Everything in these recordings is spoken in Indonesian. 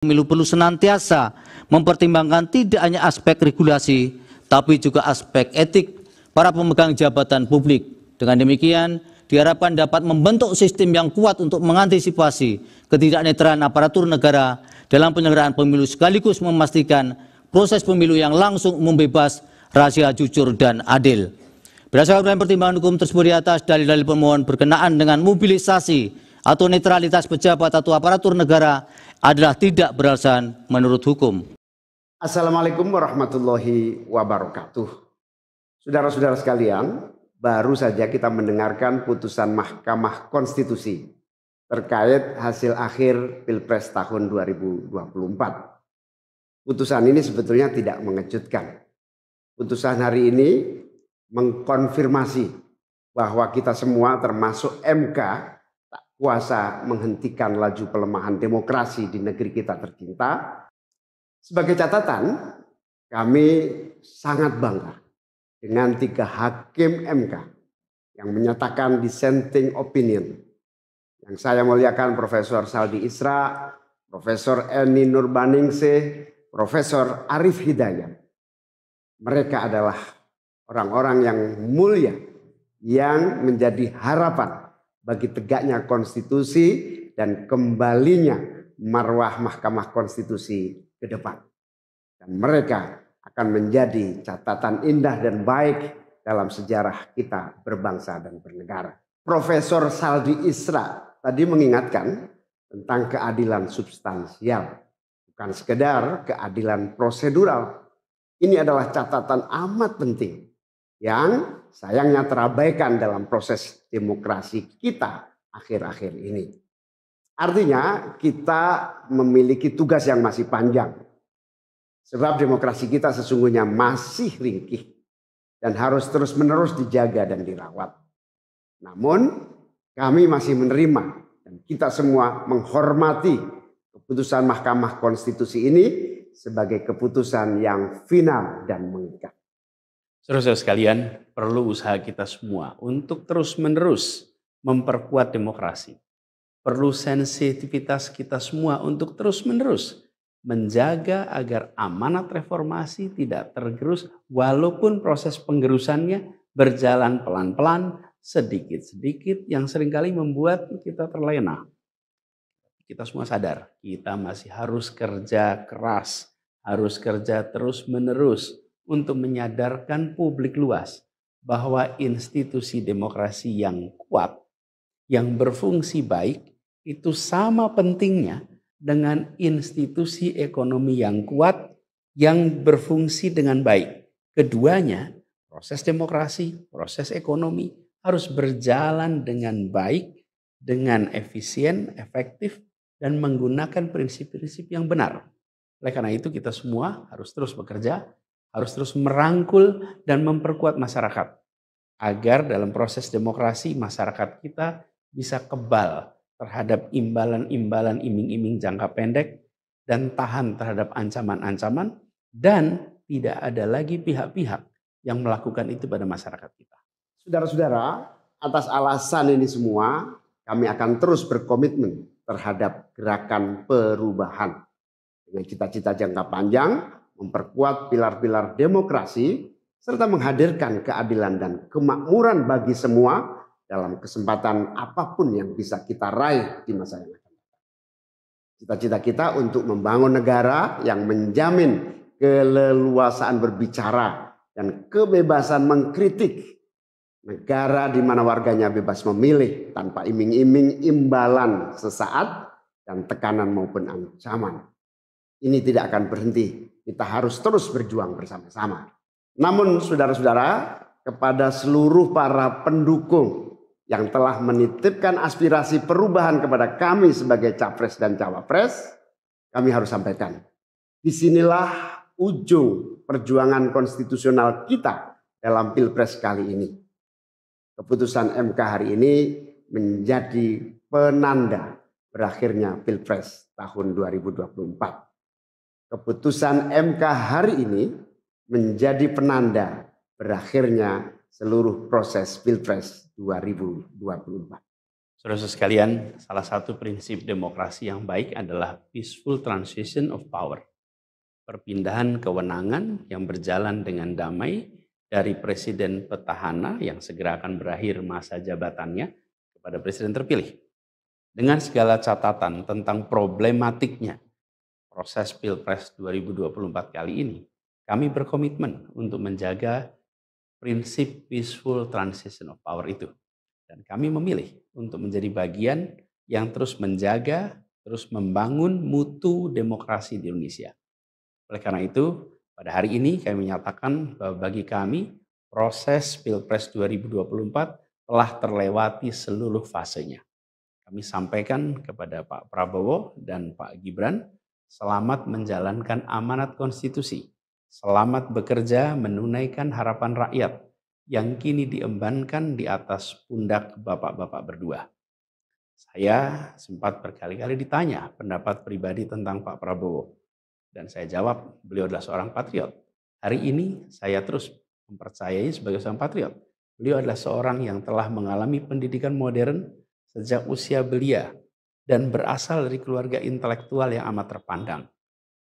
Pemilu perlu senantiasa mempertimbangkan tidak hanya aspek regulasi, tapi juga aspek etik para pemegang jabatan publik. Dengan demikian, diharapkan dapat membentuk sistem yang kuat untuk mengantisipasi ketidaknetralan aparatur negara dalam penyelenggaraan pemilu sekaligus memastikan proses pemilu yang langsung, umum, bebas, rahasia, jujur, dan adil. Berdasarkan pertimbangan hukum tersebut di atas, dalil-dalil pemohon berkenaan dengan mobilisasi atau netralitas pejabat atau aparatur negara adalah tidak beralasan menurut hukum. Assalamualaikum warahmatullahi wabarakatuh. Saudara-saudara sekalian, baru saja kita mendengarkan putusan Mahkamah Konstitusi terkait hasil akhir Pilpres tahun 2024. Putusan ini sebetulnya tidak mengejutkan. Putusan hari ini mengkonfirmasi bahwa kita semua termasuk MK tak kuasa menghentikan laju pelemahan demokrasi di negeri kita tercinta. Sebagai catatan, kami sangat bangga dengan 3 hakim MK yang menyatakan dissenting opinion. Yang saya muliakan Profesor Saldi Isra, Profesor Eni Nurbaningsih, Profesor Arif Hidayat. Mereka adalah orang-orang yang mulia yang menjadi harapan bagi tegaknya konstitusi dan kembalinya marwah Mahkamah Konstitusi ke depan. Dan mereka akan menjadi catatan indah dan baik dalam sejarah kita berbangsa dan bernegara. Profesor Saldi Isra tadi mengingatkan tentang keadilan substansial, bukan sekedar keadilan prosedural. Ini adalah catatan amat penting yang sayangnya terabaikan dalam proses demokrasi kita akhir-akhir ini. Artinya kita memiliki tugas yang masih panjang. Sebab demokrasi kita sesungguhnya masih ringkih dan harus terus-menerus dijaga dan dirawat. Namun kami masih menerima dan kita semua menghormati keputusan Mahkamah Konstitusi ini sebagai keputusan yang final dan mengikat. Saudara-saudara sekalian, perlu usaha kita semua untuk terus-menerus memperkuat demokrasi. Perlu sensitivitas kita semua untuk terus-menerus menjaga agar amanat reformasi tidak tergerus walaupun proses penggerusannya berjalan pelan-pelan, sedikit-sedikit yang seringkali membuat kita terlena. Kita semua sadar, kita masih harus kerja keras, harus kerja terus-menerus untuk menyadarkan publik luas bahwa institusi demokrasi yang kuat, yang berfungsi baik, itu sama pentingnya dengan institusi ekonomi yang kuat, yang berfungsi dengan baik. Keduanya, proses demokrasi, proses ekonomi harus berjalan dengan baik, dengan efisien, efektif, dan menggunakan prinsip-prinsip yang benar. Oleh karena itu kita semua harus terus bekerja, harus terus merangkul dan memperkuat masyarakat. Agar dalam proses demokrasi masyarakat kita bisa kebal terhadap imbalan-imbalan iming-iming jangka pendek dan tahan terhadap ancaman-ancaman dan tidak ada lagi pihak-pihak yang melakukan itu pada masyarakat kita. Saudara-saudara, atas alasan ini semua kami akan terus berkomitmen terhadap gerakan perubahan dengan cita-cita jangka panjang, memperkuat pilar-pilar demokrasi, serta menghadirkan keadilan dan kemakmuran bagi semua dalam kesempatan apapun yang bisa kita raih di masa yang akan datang. Cita-cita kita untuk membangun negara yang menjamin keleluasaan berbicara dan kebebasan mengkritik. Negara di mana warganya bebas memilih tanpa iming-iming imbalan sesaat dan tekanan maupun ancaman. Ini tidak akan berhenti. Kita harus terus berjuang bersama-sama. Namun saudara-saudara, kepada seluruh para pendukung yang telah menitipkan aspirasi perubahan kepada kami sebagai capres dan cawapres, kami harus sampaikan. Disinilah ujung perjuangan konstitusional kita dalam Pilpres kali ini. Keputusan MK hari ini menjadi penanda berakhirnya Pilpres tahun 2024. Keputusan MK hari ini menjadi penanda berakhirnya seluruh proses Pilpres 2024. Saudara sekalian, salah satu prinsip demokrasi yang baik adalah peaceful transition of power. Perpindahan kewenangan yang berjalan dengan damai dari presiden petahana yang segera akan berakhir masa jabatannya kepada presiden terpilih. Dengan segala catatan tentang problematiknya proses Pilpres 2024 kali ini, kami berkomitmen untuk menjaga prinsip peaceful transition of power itu. Dan kami memilih untuk menjadi bagian yang terus menjaga, terus membangun mutu demokrasi di Indonesia. Oleh karena itu, pada hari ini kami menyatakan bahwa bagi kami, proses Pilpres 2024 telah terlewati seluruh fasenya. Kami sampaikan kepada Pak Prabowo dan Pak Gibran, selamat menjalankan amanat konstitusi, selamat bekerja menunaikan harapan rakyat yang kini diembankan di atas pundak bapak-bapak berdua. Saya sempat berkali-kali ditanya pendapat pribadi tentang Pak Prabowo. Dan saya jawab, beliau adalah seorang patriot. Hari ini saya terus mempercayai sebagai seorang patriot. Beliau adalah seorang yang telah mengalami pendidikan modern sejak usia belia dan berasal dari keluarga intelektual yang amat terpandang.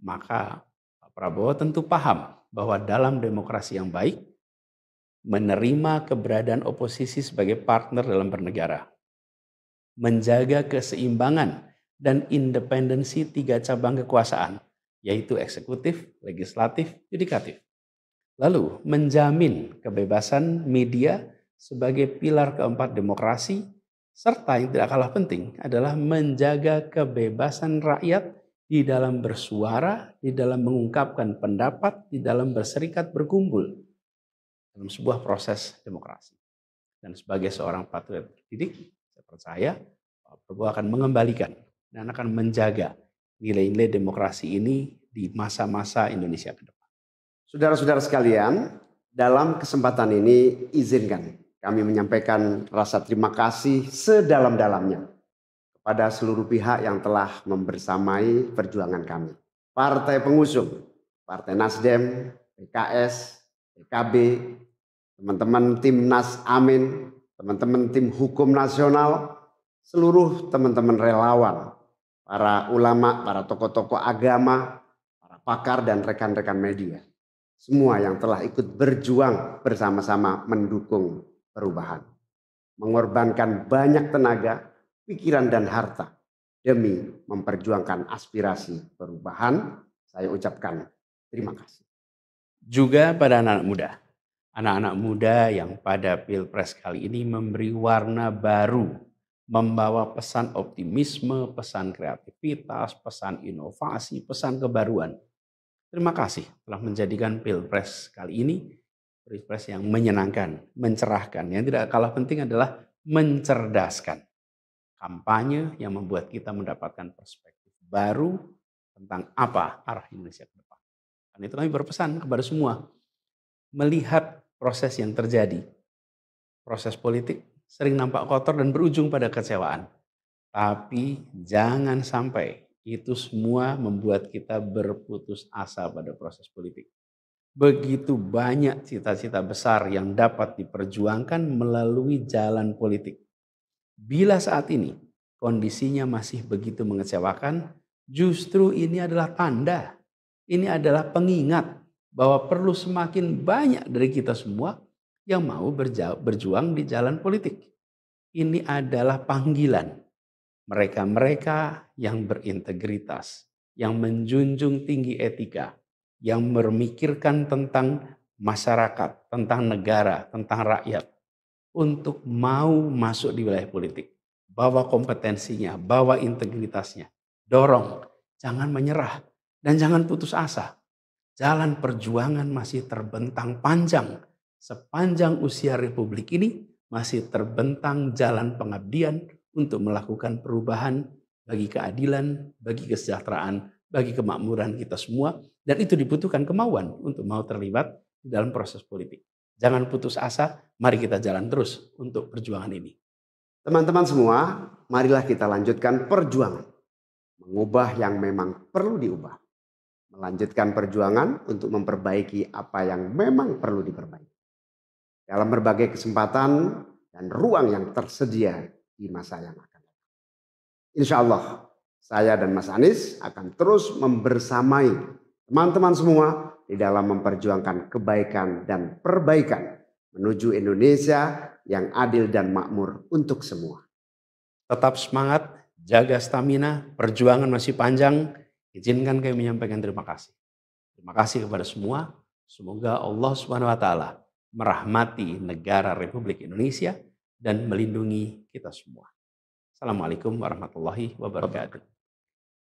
Maka Pak Prabowo tentu paham bahwa dalam demokrasi yang baik, menerima keberadaan oposisi sebagai partner dalam bernegara, menjaga keseimbangan dan independensi 3 cabang kekuasaan, yaitu eksekutif, legislatif, yudikatif. Lalu menjamin kebebasan media sebagai pilar keempat demokrasi, serta yang tidak kalah penting adalah menjaga kebebasan rakyat di dalam bersuara, di dalam mengungkapkan pendapat, di dalam berserikat berkumpul dalam sebuah proses demokrasi. Dan sebagai seorang patriot didik, saya percaya Pak Prabowo akan mengembalikan dan akan menjaga nilai-nilai demokrasi ini di masa-masa Indonesia ke depan. Saudara-saudara sekalian, dalam kesempatan ini izinkan kami menyampaikan rasa terima kasih sedalam-dalamnya kepada seluruh pihak yang telah membersamai perjuangan kami. Partai pengusung, Partai Nasdem, PKS, PKB, teman-teman Timnas Amin, teman-teman tim hukum nasional, seluruh teman-teman relawan, para ulama, para tokoh-tokoh agama, para pakar dan rekan-rekan media. Semua yang telah ikut berjuang bersama-sama mendukung perubahan. Mengorbankan banyak tenaga, pikiran dan harta demi memperjuangkan aspirasi perubahan. Saya ucapkan terima kasih. Juga pada anak-anak muda yang pada Pilpres kali ini memberi warna baru, membawa pesan optimisme, pesan kreativitas, pesan inovasi, pesan kebaruan. Terima kasih telah menjadikan Pilpres kali ini Pilpres yang menyenangkan, mencerahkan. Yang tidak kalah penting adalah mencerdaskan. Kampanye yang membuat kita mendapatkan perspektif baru tentang apa arah Indonesia ke depan. Dan itu kami berpesan kepada semua, melihat proses yang terjadi. Proses politik sering nampak kotor dan berujung pada kecewaan. Tapi jangan sampai itu semua membuat kita berputus asa pada proses politik. Begitu banyak cita-cita besar yang dapat diperjuangkan melalui jalan politik. Bila saat ini kondisinya masih begitu mengecewakan, justru ini adalah tanda, ini adalah pengingat bahwa perlu semakin banyak dari kita semua yang mau berjuang di jalan politik. Ini adalah panggilan mereka-mereka yang berintegritas, yang menjunjung tinggi etika, yang memikirkan tentang masyarakat, tentang negara, tentang rakyat, untuk mau masuk di wilayah politik. Bawa kompetensinya, bawa integritasnya, dorong, jangan menyerah, dan jangan putus asa. Jalan perjuangan masih terbentang panjang. Sepanjang usia Republik ini masih terbentang jalan pengabdian untuk melakukan perubahan bagi keadilan, bagi kesejahteraan, bagi kemakmuran kita semua. Dan itu dibutuhkan kemauan untuk mau terlibat di dalam proses politik. Jangan putus asa, mari kita jalan terus untuk perjuangan ini. Teman-teman semua, marilah kita lanjutkan perjuangan. Mengubah yang memang perlu diubah. Melanjutkan perjuangan untuk memperbaiki apa yang memang perlu diperbaiki. Dalam berbagai kesempatan dan ruang yang tersedia di masa yang akan datang. Insya Allah saya dan Mas Anies akan terus membersamai teman-teman semua di dalam memperjuangkan kebaikan dan perbaikan menuju Indonesia yang adil dan makmur untuk semua. Tetap semangat, jaga stamina, perjuangan masih panjang. Izinkan kami menyampaikan terima kasih. Terima kasih kepada semua. Semoga Allah Subhanahu wa taala merahmati negara Republik Indonesia dan melindungi kita semua. Assalamualaikum warahmatullahi wabarakatuh.